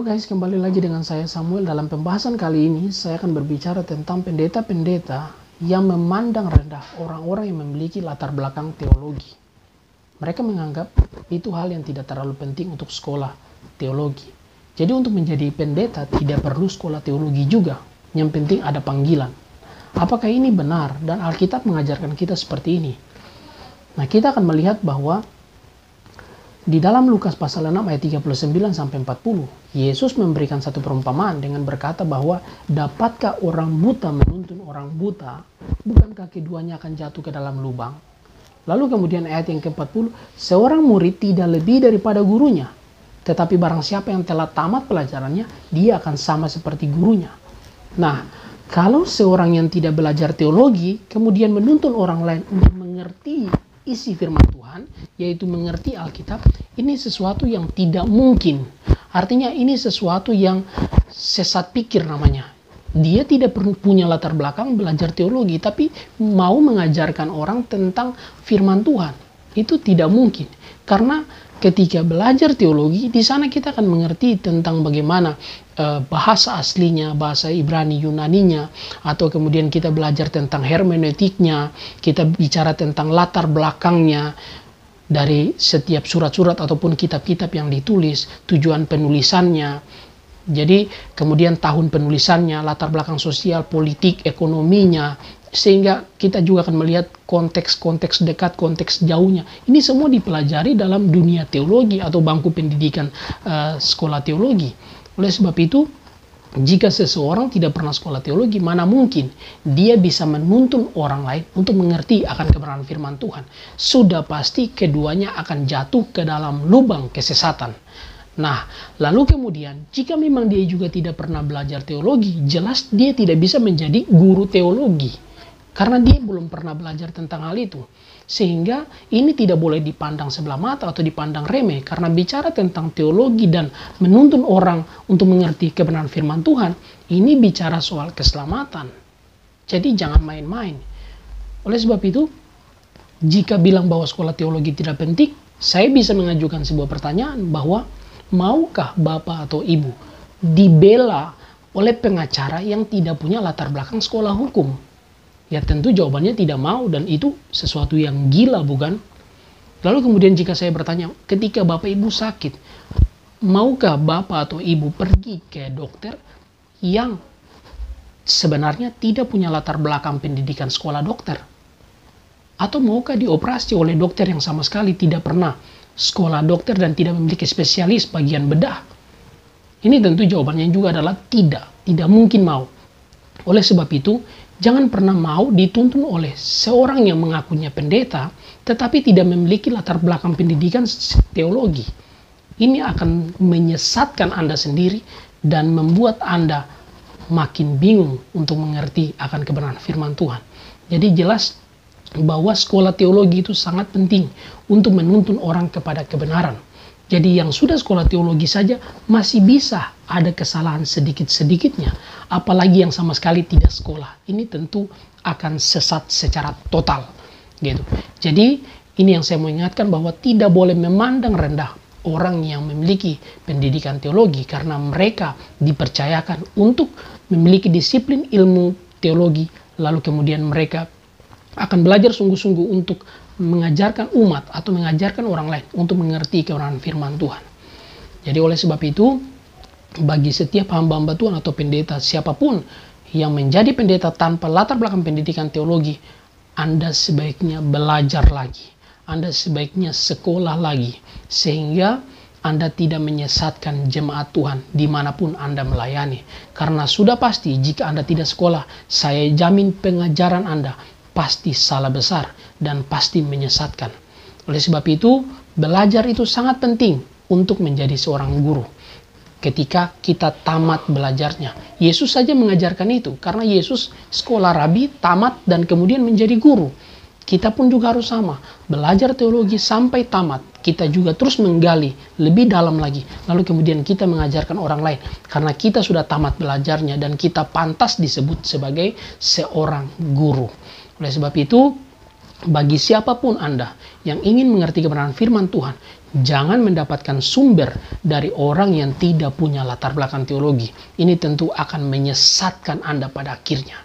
Halo guys, kembali lagi dengan saya Samuel. Dalam pembahasan kali ini, saya akan berbicara tentang pendeta-pendeta yang memandang rendah orang-orang yang memiliki latar belakang teologi. Mereka menganggap itu hal yang tidak terlalu penting untuk sekolah teologi. Jadi untuk menjadi pendeta tidak perlu sekolah teologi juga. Yang penting ada panggilan. Apakah ini benar? Dan Alkitab mengajarkan kita seperti ini. Nah, kita akan melihat bahwa di dalam Lukas pasal 6 ayat 39 sampai 40, Yesus memberikan satu perumpamaan dengan berkata bahwa dapatkah orang buta menuntun orang buta, bukankah keduanya akan jatuh ke dalam lubang? Lalu kemudian ayat yang ke-40, seorang murid tidak lebih daripada gurunya, tetapi barang siapa yang telah tamat pelajarannya, dia akan sama seperti gurunya. Nah, kalau seorang yang tidak belajar teologi, kemudian menuntun orang lain untuk mengerti isi firman Tuhan, yaitu mengerti Alkitab, ini sesuatu yang tidak mungkin. Artinya ini sesuatu yang sesat pikir namanya. Dia tidak punya latar belakang belajar teologi, tapi mau mengajarkan orang tentang firman Tuhan. Itu tidak mungkin. Karena ketika belajar teologi, di sana kita akan mengerti tentang bagaimana bahasa aslinya, bahasa Ibrani Yunaninya, atau kemudian kita belajar tentang hermeneutiknya, kita bicara tentang latar belakangnya dari setiap surat-surat ataupun kitab-kitab yang ditulis, tujuan penulisannya. Jadi kemudian tahun penulisannya, latar belakang sosial, politik, ekonominya, sehingga kita juga akan melihat konteks-konteks dekat, konteks jauhnya. Ini semua dipelajari dalam dunia teologi atau bangku pendidikan sekolah teologi. Oleh sebab itu, jika seseorang tidak pernah sekolah teologi, mana mungkin dia bisa menuntun orang lain untuk mengerti akan kebenaran firman Tuhan. Sudah pasti keduanya akan jatuh ke dalam lubang kesesatan. Nah, lalu kemudian jika memang dia juga tidak pernah belajar teologi, jelas dia tidak bisa menjadi guru teologi. Karena dia belum pernah belajar tentang hal itu. Sehingga ini tidak boleh dipandang sebelah mata atau dipandang remeh. Karena bicara tentang teologi dan menuntun orang untuk mengerti kebenaran firman Tuhan, ini bicara soal keselamatan. Jadi jangan main-main. Oleh sebab itu, jika bilang bahwa sekolah teologi tidak penting, saya bisa mengajukan sebuah pertanyaan bahwa maukah bapak atau ibu dibela oleh pengacara yang tidak punya latar belakang sekolah hukum? Ya tentu jawabannya tidak mau, dan itu sesuatu yang gila, bukan? Lalu kemudian jika saya bertanya, ketika bapak ibu sakit, maukah bapak atau ibu pergi ke dokter yang sebenarnya tidak punya latar belakang pendidikan sekolah dokter? Atau maukah dioperasi oleh dokter yang sama sekali tidak pernah sekolah dokter dan tidak memiliki spesialis bagian bedah? Ini tentu jawabannya juga adalah tidak mungkin mau. Oleh sebab itu, jangan pernah mau dituntun oleh seorang yang mengakunya pendeta, tetapi tidak memiliki latar belakang pendidikan teologi. Ini akan menyesatkan Anda sendiri dan membuat Anda makin bingung untuk mengerti akan kebenaran firman Tuhan. Jadi jelas bahwa sekolah teologi itu sangat penting untuk menuntun orang kepada kebenaran. Jadi yang sudah sekolah teologi saja masih bisa ada kesalahan sedikit-sedikitnya. Apalagi yang sama sekali tidak sekolah. Ini tentu akan sesat secara total. Gitu. Jadi ini yang saya mau ingatkan, bahwa tidak boleh memandang rendah orang yang memiliki pendidikan teologi. Karena mereka dipercayakan untuk memiliki disiplin ilmu teologi. Lalu kemudian mereka akan belajar sungguh-sungguh untuk mengajarkan umat atau mengajarkan orang lain untuk mengerti kebenaran firman Tuhan. Jadi oleh sebab itu, bagi setiap hamba-hamba Tuhan atau pendeta siapapun yang menjadi pendeta tanpa latar belakang pendidikan teologi, Anda sebaiknya belajar lagi. Anda sebaiknya sekolah lagi. Sehingga Anda tidak menyesatkan jemaat Tuhan dimanapun Anda melayani. Karena sudah pasti jika Anda tidak sekolah, saya jamin pengajaran Anda pasti salah besar dan pasti menyesatkan. Oleh sebab itu, belajar itu sangat penting untuk menjadi seorang guru. Ketika kita tamat belajarnya, Yesus saja mengajarkan itu, karena Yesus sekolah rabi, tamat, dan kemudian menjadi guru. Kita pun juga harus sama, belajar teologi sampai tamat. Kita juga terus menggali lebih dalam lagi, lalu kemudian kita mengajarkan orang lain, karena kita sudah tamat belajarnya dan kita pantas disebut sebagai seorang guru. Oleh sebab itu, bagi siapapun Anda yang ingin mengerti kebenaran firman Tuhan, jangan mendapatkan sumber dari orang yang tidak punya latar belakang teologi. Ini tentu akan menyesatkan Anda pada akhirnya.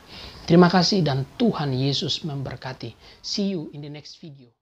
Terima kasih dan Tuhan Yesus memberkati. See you in the next video.